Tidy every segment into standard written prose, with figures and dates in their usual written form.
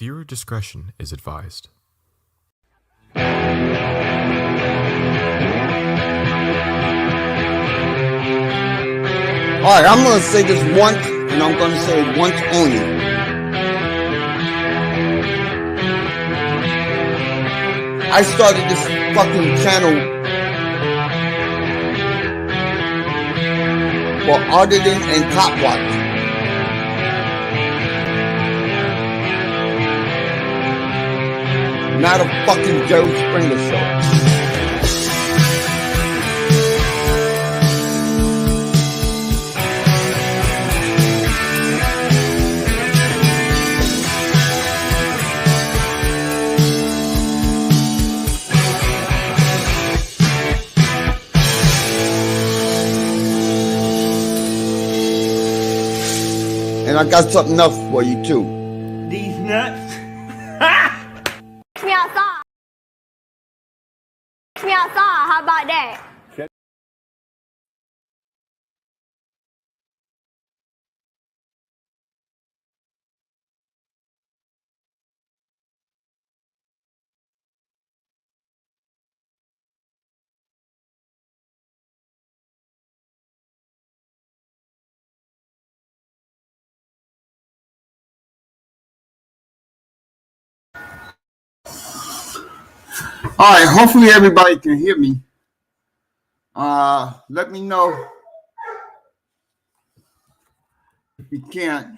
Viewer discretion is advised. Alright, I'm going to say this once, and I'm going to say it once only. I started this fucking channel for auditing and cop watch. Not a fucking Jerry Springer show. And I got something else for you too. These nuts. Me outside. Me outside. How about that? Alright, hopefully everybody can hear me. Let me know if you can't.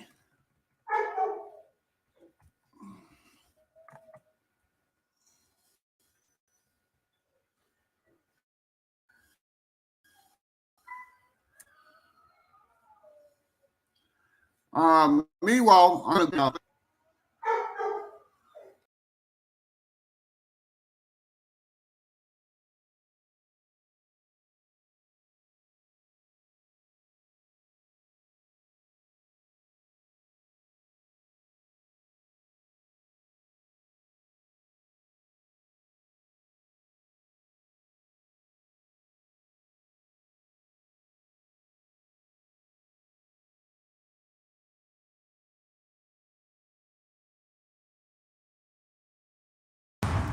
Meanwhile, I'm gonna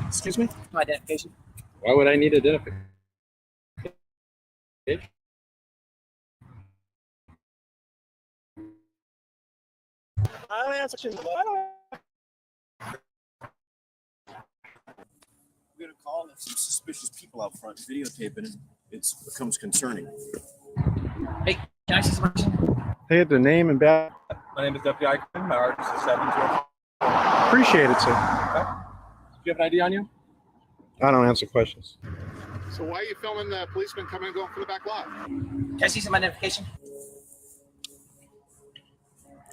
Excuse me? My identification. Why would I need identification? I don't answer questions. We got a call of some suspicious people out front videotaping, and it becomes concerning. Hey, can I see some questions? Hey, the name and badge. My name is Deputy Eichmann. My address is 704. Appreciate it, sir. Do you have an ID on you? I don't answer questions. So why are you filming the policeman coming and going from the back lot? Can I see some identification?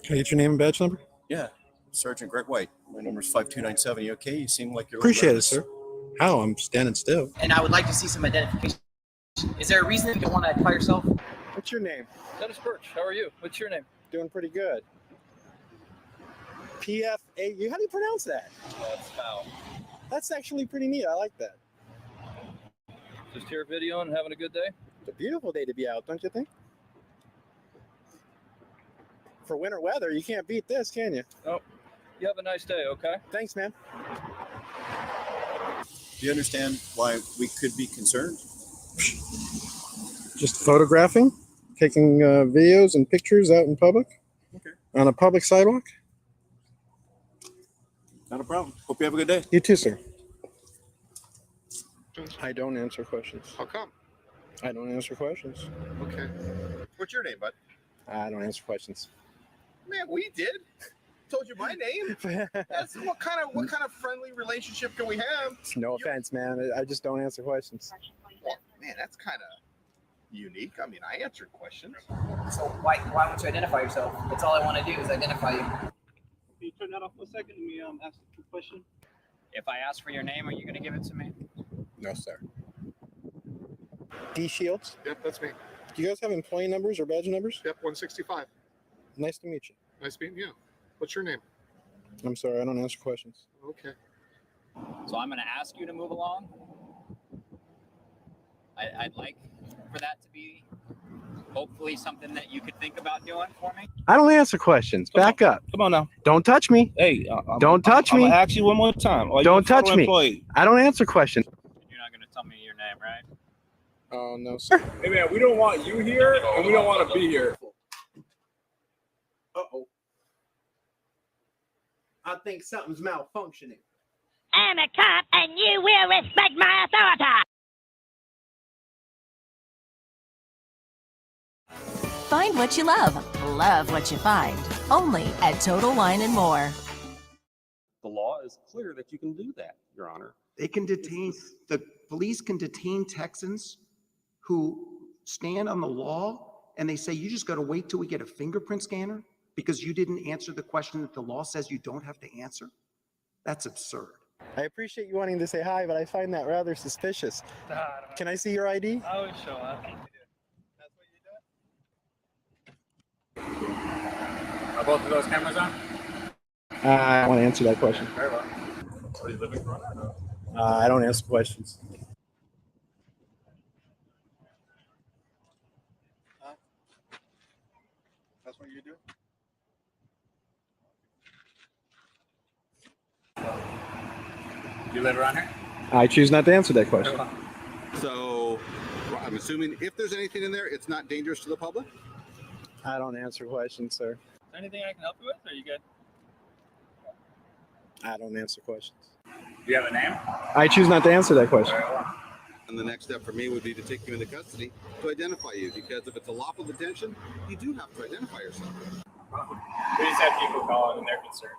Can I get your name and badge number? Yeah, Sergeant Greg White. My number is 5297. You okay? You seem like you're. Appreciate it, sir. How? I'm standing still. And I would like to see some identification. Is there a reason you want to call yourself? What's your name? Dennis Birch. How are you? What's your name? Doing pretty good. PFA. How do you pronounce that? That's foul. That's actually pretty neat. I like that. Just here videoing and having a good day? It's a beautiful day to be out, don't you think? For winter weather, you can't beat this, can you? Oh, you have a nice day, okay? Thanks, man. Do you understand why we could be concerned? Just photographing, taking videos and pictures out in public. Okay. On a public sidewalk. Not a problem. Hope you have a good day. You too, sir. I don't answer questions. How come? I don't answer questions. Okay. What's your name, bud? I don't answer questions. Man, we did. Told you my name. That's what kind of friendly relationship can we have? No offense, man. I just don't answer questions. Well, man, that's kind of unique. I mean, I answered questions. So why won't you identify yourself? That's all I want to do is identify you. Can you turn that off for a second? Let me ask you a question. If I ask for your name, are you going to give it to me? No, sir. D Shields. Yep, that's me. Do you guys have employee numbers or badge numbers? Yep, 165. Nice to meet you. Nice meeting you. What's your name? I'm sorry, I don't answer questions. Okay. So I'm going to ask you to move along. I'd like for that to be hopefully something that you could think about doing for me? I don't answer questions. Back up. Come on now. Don't touch me. Hey, Don't touch me. I'm gonna ask you one more time. Are you Don't a federal touch me. employee? I don't answer questions. You're not going to tell me your name, right? Oh, no, sir. Hey man, we don't want you here, and we don't want to be here. Uh-oh. I think something's malfunctioning. I'm a cop and you will respect my authority. Find what you love what you find. Only at Total Wine and More. The law is clear that you can do that, Your Honor. They can detain, the police can detain Texans who stand on the law and they say, you just got to wait till we get a fingerprint scanner because you didn't answer the question that the law says you don't have to answer. That's absurd. I appreciate you wanting to say hi, but I find that rather suspicious. Can I see your ID? I always show up. Are both of those cameras on? I want to answer that question. Very well. Are you living for it? No. I don't answer questions. That's what you do? You live around here? I choose not to answer that question. So, I'm assuming if there's anything in there, it's not dangerous to the public? I don't answer questions, sir. Is there anything I can help you with? Or are you good? I don't answer questions. Do you have a name? I choose not to answer that question. And the next step for me would be to take you into custody to identify you, because if it's a lawful detention, you do have to identify yourself. We just have people calling and they're concerned.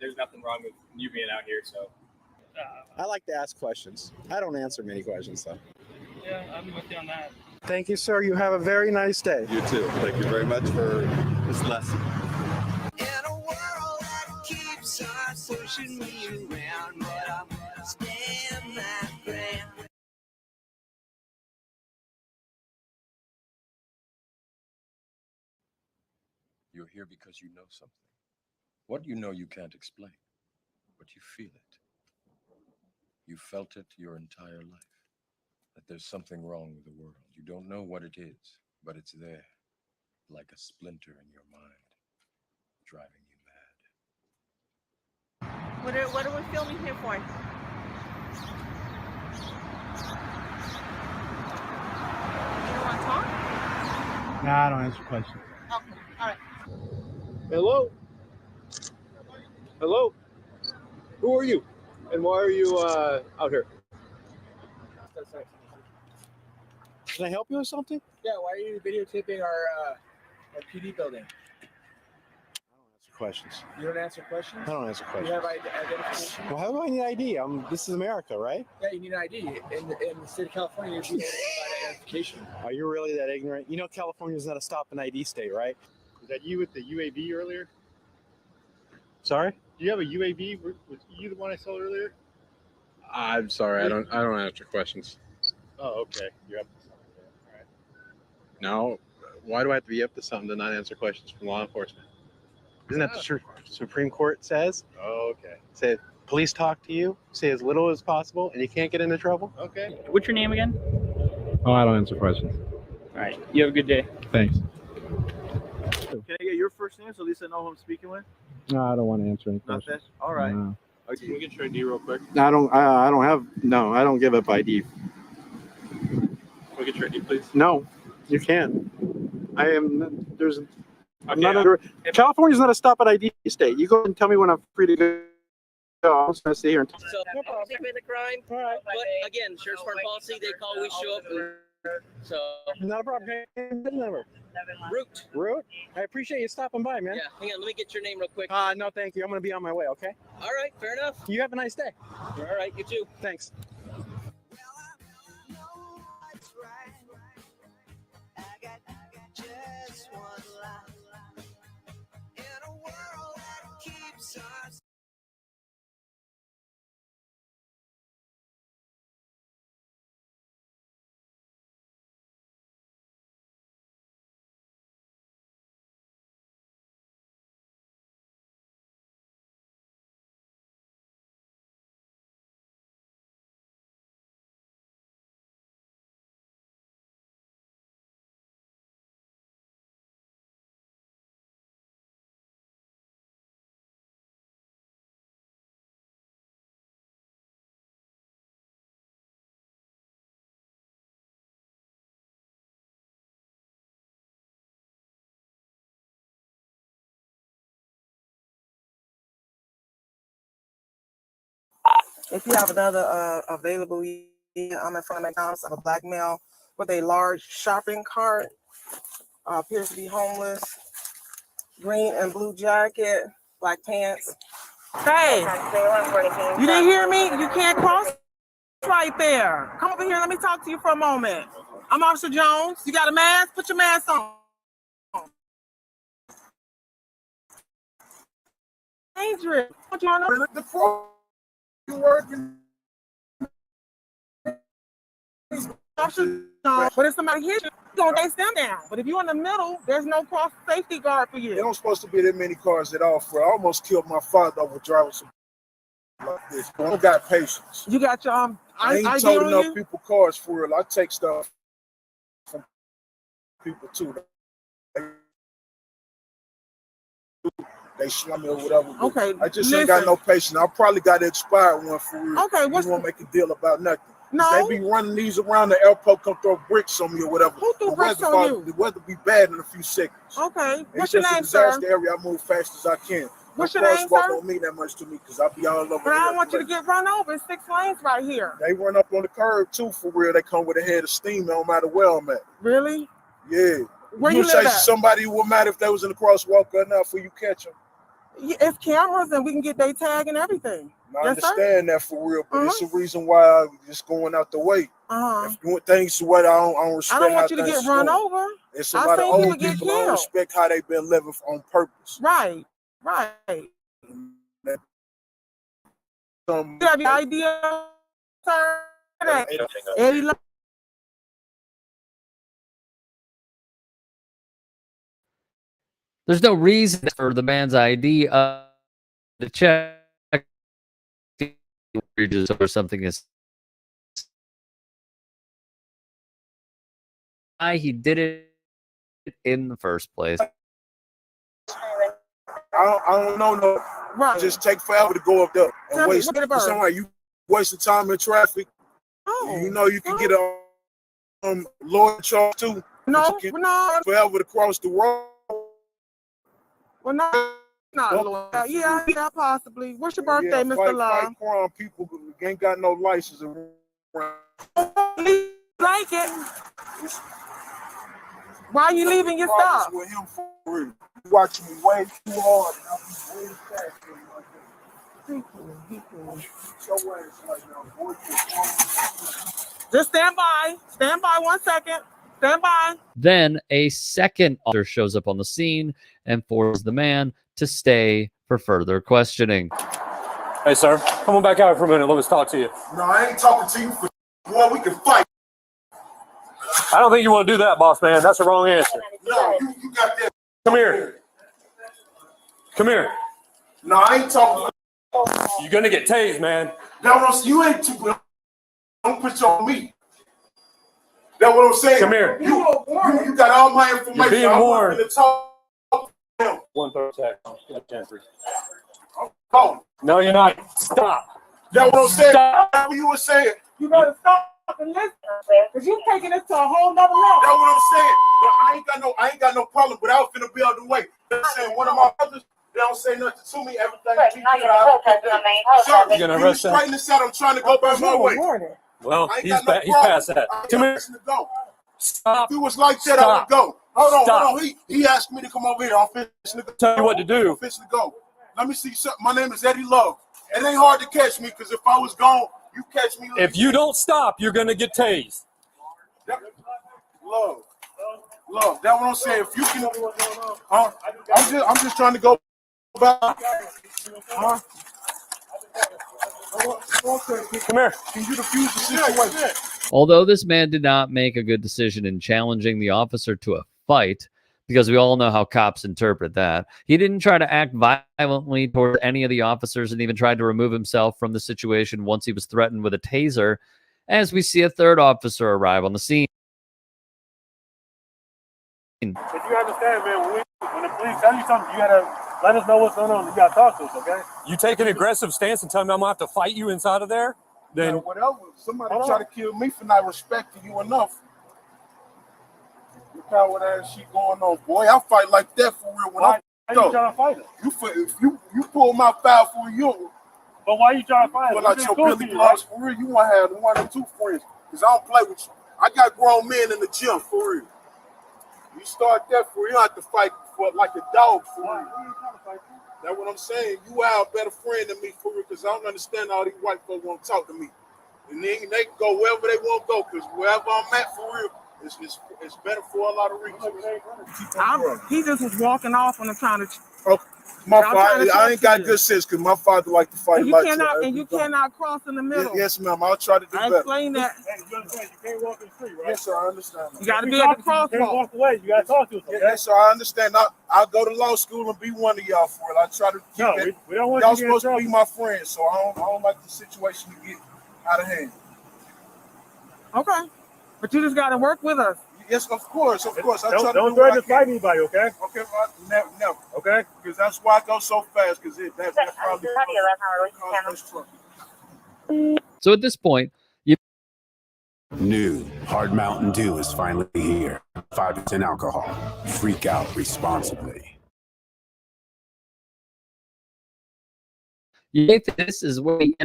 There's nothing wrong with you being out here, so. I like to ask questions. I don't answer many questions, though. Yeah, I'm with you on that. Thank you, sir. You have a very nice day. You too. Thank you very much for this lesson. In a world that keeps on pushing me around, but I'm gonna stand my ground. You're here because you know something. What you know you can't explain, but you feel it. You felt it your entire life, that there's something wrong with the world. You don't know what it is, but it's there, like a splinter in your mind, driving you mad. What are we filming here for? You don't want to talk? No, I don't answer questions. Okay, all right. Hello? Hello? Who are you? And why are you out here? Can I help you with something? Yeah, why are you videotaping our PD building? Questions. You don't answer questions? I don't answer You questions. have identification? Well, how do I need ID? This is America, right? Yeah, you need an ID. In the state of California, you need identification. Are you really that ignorant? You know California's not a stop and ID state, right? Is that you with the UAV earlier? Sorry? Do you have a UAV? Was you the one I saw earlier? I'm sorry. I don't answer questions. Oh, okay. You're up to something. All right. No. Why do I have to be up to something to not answer questions from law enforcement? Isn't that the Supreme Court says? Oh, okay. Say police talk to you, say as little as possible, and you can't get into trouble? Okay. What's your name again? Oh, I don't answer questions. All right. You have a good day. Thanks. Can I get your first name so at least I know who I'm speaking with? No, I don't want to answer any Not questions. this? All right. No. Okay, can we get your ID real quick? I don't give up ID. Can we get your ID, please? No, you can't. I'm Okay, not under. California's not a stop at ID state. You go and tell me when I'm free to go. I'm just gonna stay here and talk. So, no problem. The crime. All right. But again, sheriff's department policy, they call, we show up. So. Not a problem. Number. Root. I appreciate you stopping by, man. Yeah, hang on. Let me get your name real quick. No, thank you. I'm gonna be on my way. Okay. All right, fair enough. You have a nice day. All right, you too. Thanks. Just one life in a world that keeps us If you have another available, I'm in front of McDonald's. I'm a black male with a large shopping cart. Appears to be homeless. Green and blue jacket, black pants. Hey, you didn't hear me? You can't cross right there. Come over here. Let me talk to you for a moment. I'm Officer Jones. You got a mask? Put your mask on. Dangerous. You working? But if somebody hits you, don't they stand down. But if you're in the middle, there's no cross safety guard for you. There don't supposed to be that many cars at all. For I almost killed my father over driving some like this. I don't got patience. You got your I ain't told enough people cars for real. I take stuff from people too. They slum me or whatever. Okay. I just ain't got no patience. I probably got an expired one for real. Okay. You won't make a deal about nothing. No. They be running these around the airport, come throw bricks on me or whatever. Who threw bricks on you? The weather be bad in a few seconds. Okay. What's It's your just name, a disaster sir? area. I move fast as I can. What's My your cars name, walk sir? don't mean that much to me because I be all over. But I don't want you to get run over. It's 6 lanes right here. They run up on the curb too, for real. They come with a head of steam, no matter where I'm at. Really? Yeah. Where you you say live at? somebody would matter if they was in the crosswalk or not for you catch them. It's cameras and we can get their tag and everything. I Yes, sir? understand that for real, but it's a reason why I'm just going out the way. If doing things the way I don't respect. I don't want you to how get things run going. over. It's a I've lot of seen old people get people don't killed. respect how they've been living on purpose. Right. You have your idea, sir? Eddie Love. There's no reason for the man's ID to check or something is why he did it in the first place. I don't know. No, right. Just take forever to go up there and Tell me, waste. what did it burn? It's like you wasting time in traffic. You know you can get a lawyer charge too. No, no. Forever to cross the road. Well, not lawyer. Yeah, possibly. What's your birthday, Mr. Fight Love? crime people who ain't got no license around. Like it. Why are you leaving your stuff? With him for real. You watching me way too hard. And I'll be way fast. Just stand by. Stand by 1 second. Stand by. Then a second officer shows up on the scene and forces the man to stay for further questioning. Hey, sir, come on back out for a minute. Let us talk to you. No, I ain't talking to you for boy. We can fight. I don't think you want to do that, boss man. That's the wrong answer. No, you got that. Come here. Come here. No, I ain't talking. You're gonna get tased, man. You ain't too. Don't put you on me. That's what I'm saying. Come here. You got all my information. You're being I'm warned. gonna talk to him. 130. Go. No, you're not. Stop. That's what I'm saying. Stop. That's what you were saying. You better stop and listen, because you're taking this to a whole nother level. That's what I'm saying. But I ain't got no problem, but I was finna be out the way. I'm saying one of my brothers, they don't say nothing to me. Everything. You're gonna arrest him? Straighten this out. I'm trying to go by my way. Well, I ain't he's got no he's problem. past that. I Come here. to go. Stop. If it was like that, I Stop. would go. Hold Stop. on. He asked me to come over here. I'm fixing to go. Tell you what to do. I'm fixing to go. Let me see something. My name is Eddie Love. It ain't hard to catch me because if I was gone, you catch me. If you don't stop, you're gonna get tased. Love. That's what I'm saying. If you can, I'm just trying to go back. Come here. Can you defuse the situation? Although this man did not make a good decision in challenging the officer to a fight, because we all know how cops interpret that, he didn't try to act violently toward any of the officers and even tried to remove himself from the situation once he was threatened with a taser, as we see a third officer arrive on the scene. But you understand, man, when the police tell you something, you gotta let us know what's going on. You gotta talk to us, okay? You take an aggressive stance and tell me I'm gonna have to fight you inside of there? Then Whatever. Somebody try to kill me for not respecting you enough. Look how that shit going on, boy. I fight like that for real. When Why are you trying to fight us? If you pull my file for you, But why you trying to find Pull him? out your Billy Blocks for real. You want to have one or two friends. Because I don't play with you. I got grown men in the gym for real. You start that for real. You don't have to fight for like a dog for real. That's what I'm saying. You are a better friend than me for real. Because I don't understand all these white folks want to talk to me. And then they can go wherever they want to go. Because wherever I'm at for real, it's better for a lot of reasons. He just was walking off when I'm trying to. My father, I ain't got good sense because my father like to fight. And you cannot cross in the middle. Yes, ma'am. I'll try to do I better. explained that. You can't walk in the street, right? Yes, sir. I understand. You got to be at the crosswalk. You can't walk away. You got to talk to us. Okay? Yes, sir. I understand. I'll go to law school and be one of y'all for it. I try to keep it. We don't want y'all you to get supposed to be my friends, so I don't like the situation to get out of hand. Okay, but you just got to work with us. Yes, of course. Don't try to fight anybody, okay? Okay, never. Okay? Because that's why I go so fast. Because that's probably cause trouble. So at this point, you New Hard Mountain Dew is finally here. 5% alcohol. Freak out responsibly. You think this is where the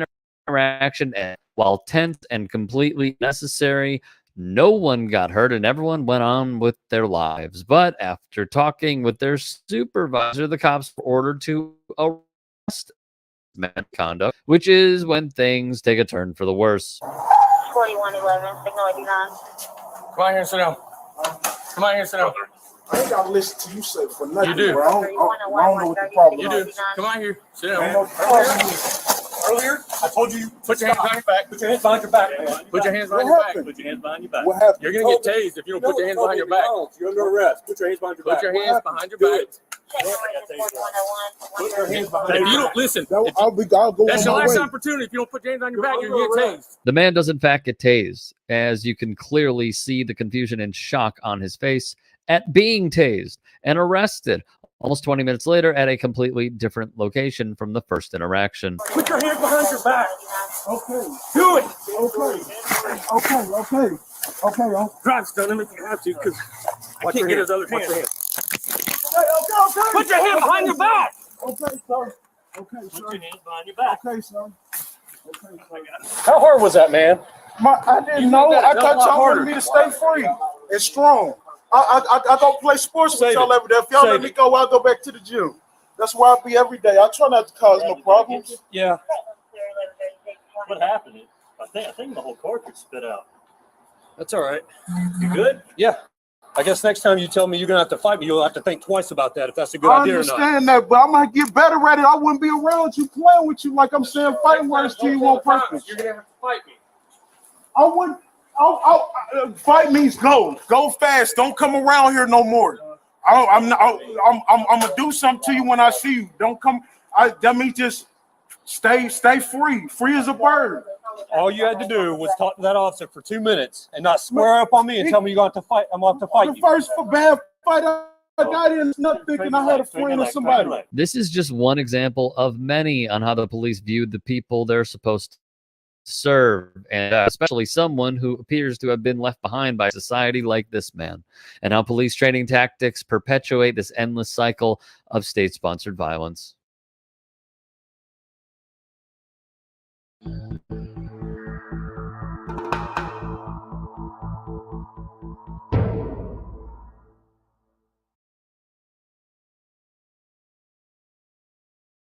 interaction ends. While tense and completely necessary, no one got hurt and everyone went on with their lives. But after talking with their supervisor, the cops were ordered to arrest misconduct, which is when things take a turn for the worse. 4111, signal 89. Come on here, sit down. Come on here, sit down. I ain't got to listen to you say for nothing. You do. Bro. I don't know what the problem is. You do. Come on here, sit Ain't down. no problem. Earlier, I told you, put your hands behind your back. Put your hands behind your back. Put your hands behind your back. Put your hands behind your back. What happened? You're going to get tased if you don't put your hands behind your back. You're under arrest. Put your hands behind your back. Put your hands behind your back. Put your hands behind If you don't listen, I'll go that's on your my last way. opportunity. If you don't put your hands on your back, you're going to get tased. The man does in fact get tased, as you can clearly see the confusion and shock on his face at being tased and arrested almost 20 minutes later at a completely different location from the first interaction. Put your hands behind your back. Okay. Do it. Okay. Drive stun him if you have to, because I can't get his other hand. Okay. Put your hand behind your back. Okay, sir. Put your hands behind your back. Okay, sir. How hard was that, man? I didn't know. I thought y'all wanted me to stay free and strong. I don't play sports with y'all every day. If y'all let me go, I'll go back to the gym. That's where I'll be every day. I try not to cause no problems. Yeah. What happened? I think the whole cartridge spit out. That's all right. You good? Yeah. I guess next time you tell me you're gonna have to fight me, you'll have to think twice about that if that's a good I idea or not. understand that, but I might get better at it. I wouldn't be around you playing with you like I'm saying fighting words to you on purpose. You're going to have to fight me. I wouldn't. Fight means go. Go fast. Don't come around here no more. I'm gonna do something to you when I see you. Don't come. That means just stay free as a bird. All you had to do was talk to that officer for 2 minutes and not square up on me and tell me you're going to fight. I'm going to fight The you. first bad fight I got in, not thinking I had a friend or somebody. This is just one example of many on how the police viewed the people they're supposed to serve, and especially someone who appears to have been left behind by society like this man, and how police training tactics perpetuate this endless cycle of state-sponsored violence.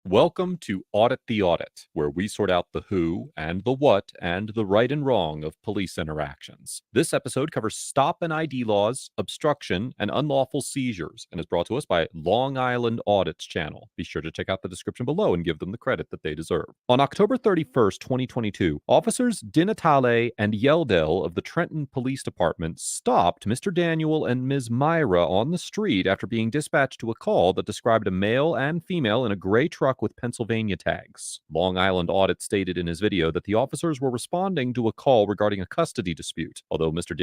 Welcome to Audit the Audit, where we sort out the who and the what and the right and wrong of police interactions. This episode covers stop and ID laws, obstruction, and unlawful seizures, and is brought to us by Long Island Audit's channel. Be sure to check out the description below and give them the credit that they deserve. On October 31st, 2022, officers DiNatale and Yeldell of the Trenton Police Department stopped Mr. Daniel and Ms. Myra on the street after being dispatched to a call that described a male and female in a gray truck with Pennsylvania tags. Long Island Audit stated in his video that the officers were responding to a call regarding a custody dispute, although Mr.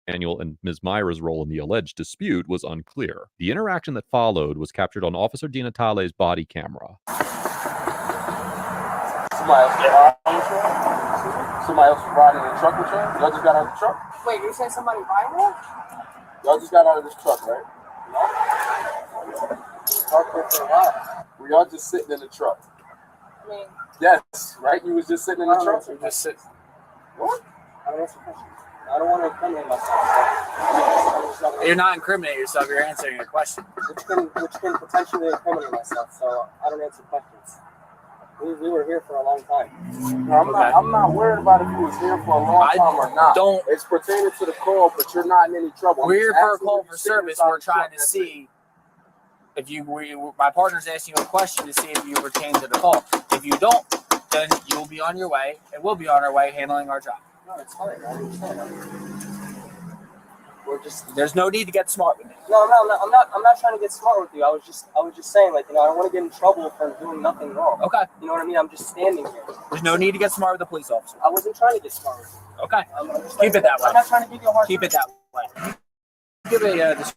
Daniel and Ms. Myra's role in the alleged dispute was unclear. The interaction that followed was captured on Officer DiNatale's body camera. Somebody else was riding in the truck with y'all? Y'all just got out of the truck? Wait, you said somebody riding? Y'all just got out of this truck, right? Were y'all just sitting in the truck? I mean, Yes, right? You was just sitting in the trunk. you just sit. What? I don't answer questions. I don't want to incriminate myself. You're not incriminating yourself. You're answering a question. Which can potentially incriminate myself. So I don't answer questions. We were here for a long time. No, I'm not worried about if you was here for a long time or not. Don't. It's pertaining to the call, but you're not in any trouble. We're here for a Asking call you for to sit service. inside We're the truck. trying to see if my partner's asking you a question to see if you pertain to the call. If you don't, then you'll be on your way, and we'll be on our way handling our job. No, it's fine. I understand. There's no need to get smart with it. No, I'm not trying to get smart with you. I was just saying, like, I don't want to get in trouble for doing nothing wrong. Okay. You know what I mean? I'm just standing here. There's no need to get smart with the police officer. I wasn't trying to get smart with you. Okay. I'm just Keep it that way. I'm not trying to give you a hard Keep it that way. Give a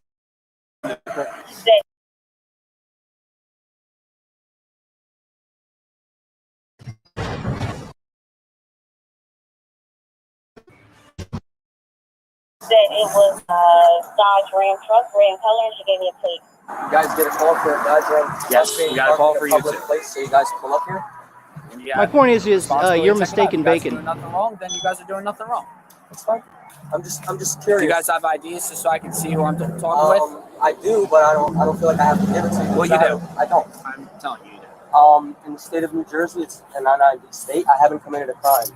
Said it was Dodge Ram truck, red color, and she gave me a plate. You guys get a call for a Dodge Ram? Yes, we got a call for you too. Place, so you guys pull up here? My point is you're mistaken bacon. Doing nothing wrong, then you guys are doing nothing wrong. That's fine. I'm just curious. Do you guys have IDs just so I can see who I'm talking with? I do, but I don't feel like I have to give it to you. Well, you do. I don't. I'm telling you, you do. In the state of New Jersey, it's a non-ID state. I haven't committed a crime.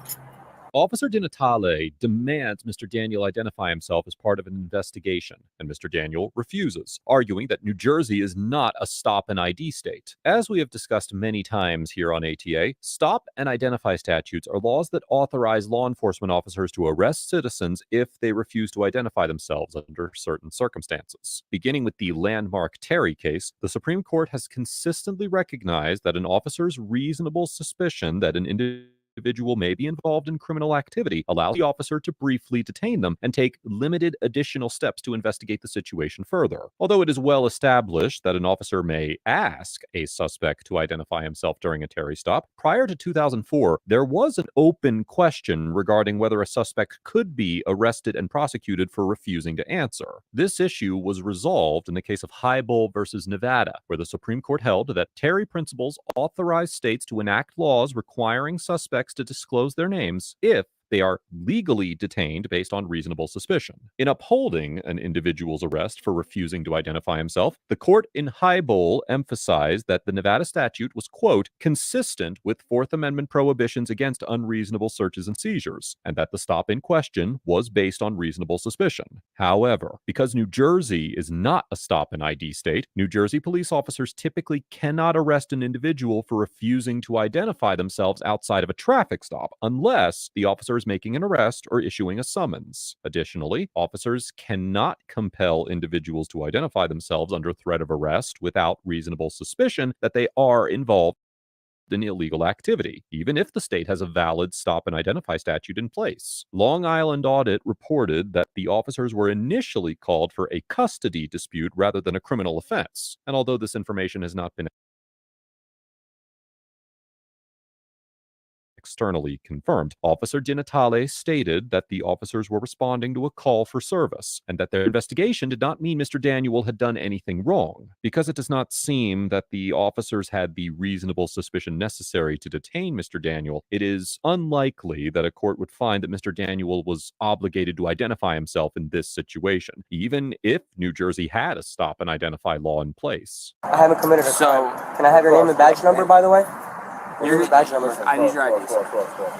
Officer DiNatale demands Mr. Daniel identify himself as part of an investigation, and Mr. Daniel refuses, arguing that New Jersey is not a stop and ID state. As we have discussed many times here on ATA, stop and identify statutes are laws that authorize law enforcement officers to arrest citizens if they refuse to identify themselves under certain circumstances. Beginning with the landmark Terry case, the Supreme Court has consistently recognized that an officer's reasonable suspicion that an individual may be involved in criminal activity allows the officer to briefly detain them and take limited additional steps to investigate the situation further. Although it is well established that an officer may ask a suspect to identify himself during a Terry stop, prior to 2004, there was an open question regarding whether a suspect could be arrested and prosecuted for refusing to answer. This issue was resolved in the case of Highbull versus Nevada, where the Supreme Court held that Terry principles authorize states to enact laws requiring suspects to disclose their names if they are legally detained based on reasonable suspicion. In upholding an individual's arrest for refusing to identify himself, the court in Highbull emphasized that the Nevada statute was, quote, consistent with Fourth Amendment prohibitions against unreasonable searches and seizures, and that the stop in question was based on reasonable suspicion. However, because New Jersey is not a stop and ID state, New Jersey police officers typically cannot arrest an individual for refusing to identify themselves outside of a traffic stop, unless the officer is making an arrest or issuing a summons. Additionally, officers cannot compel individuals to identify themselves under threat of arrest without reasonable suspicion that they are involved in illegal activity, even if the state has a valid stop and identify statute in place. Long Island Audit reported that the officers were initially called for a custody dispute rather than a criminal offense. And although this information has not been externally confirmed, Officer DiNatale stated that the officers were responding to a call for service and that their investigation did not mean Mr. Daniel had done anything wrong. Because it does not seem that the officers had the reasonable suspicion necessary to detain Mr. Daniel, it is unlikely that a court would find that Mr. Daniel was obligated to identify himself in this situation, even if New Jersey had a stop and identify law in place. I haven't committed a crime. Can I have your name and badge number, by the way? Your badge number. I need your IDs.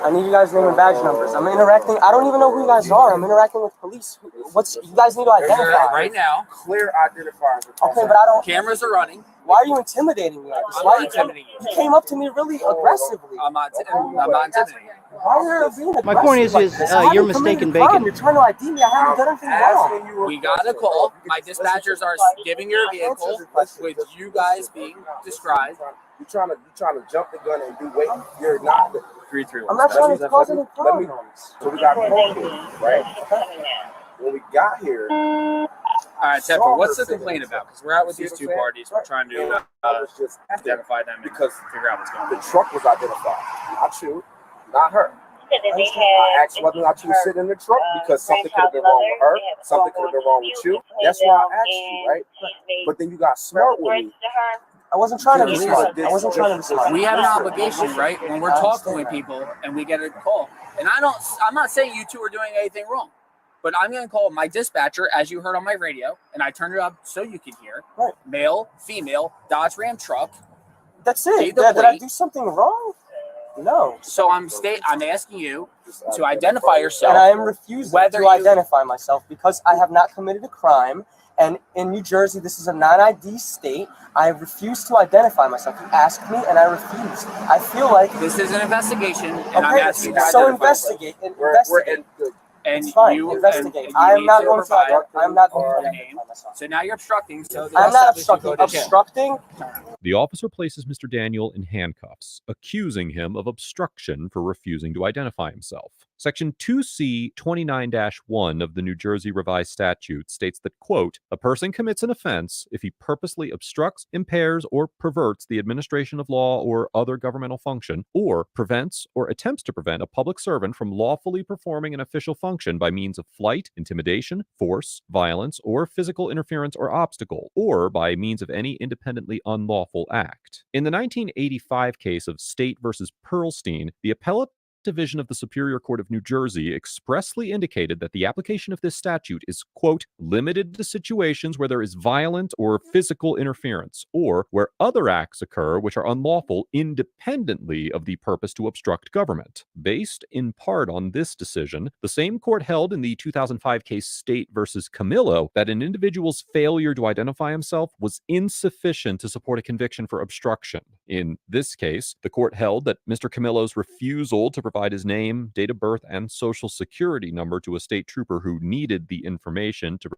I need you guys' name and badge numbers. I'm interacting. I don't even know who you guys are. I'm interacting with police. You guys need to identify right now. Clear identifiers. Okay, but I don't. Cameras are running. Why are you intimidating me? I'm not intimidating you. You came up to me really aggressively. I'm not intimidating you. Why are you being aggressive? My point is you're mistaken bacon. You're trying to ID me. I haven't done anything wrong. We got a call. My dispatchers are giving your vehicle with you guys being described. You're trying to jump the gun and do wait. You're not. 331. I'm not trying to cause any problems. So we got called here, right? When we got here. All right, Tepper, what's the complaint about? Because we're out with these two parties. We're trying to identify them because figure out what's going on. The truck was identified. Not you, not her. I asked whether or not you sit in the truck because something could have been wrong with her, something could have been wrong with you. That's why I asked you, right? But then you got smart with me. I wasn't trying to Listen, respond. I wasn't trying to respond. We have an obligation, right? When we're talking with people and we get a call. And I'm not saying you two are doing anything wrong, but I'm going to call my dispatcher, as you heard on my radio, and I turned it up so you could hear. Right. Male, female, Dodge Ram truck. That's it. Did I do something wrong? No. So I'm asking you to identify yourself. And I am refusing to identify myself because I have not committed a crime. And in New Jersey, this is a non-ID state. I refuse to identify myself. You asked me, and I refused. I feel like this is an investigation, and I'm asking you to so identify investigate. Investigate. And it's fine. you Investigate. and I am need not to going to. provide I am not going to your identify myself. So now you're obstructing. So I'm not obstructing. Obstructing. The officer places Mr. Daniel in handcuffs, accusing him of obstruction for refusing to identify himself. Section 2C 29-1 of the New Jersey Revised Statute states that, quote, a person commits an offense if he purposely obstructs, impairs, or perverts the administration of law or other governmental function, or prevents or attempts to prevent a public servant from lawfully performing an official function by means of flight, intimidation, force, violence, or physical interference or obstacle, or by means of any independently unlawful act. In the 1985 case of State versus Pearlstein, the appellate Division of the Superior Court of New Jersey expressly indicated that the application of this statute is, quote, limited to situations where there is violent or physical interference, or where other acts occur which are unlawful independently of the purpose to obstruct government. Based in part on this decision, the same court held in the 2005 case State versus Camillo that an individual's failure to identify himself was insufficient to support a conviction for obstruction. In this case, the court held that Mr. Camillo's refusal to provide his name, date of birth, and social security number to a state trooper who needed the information to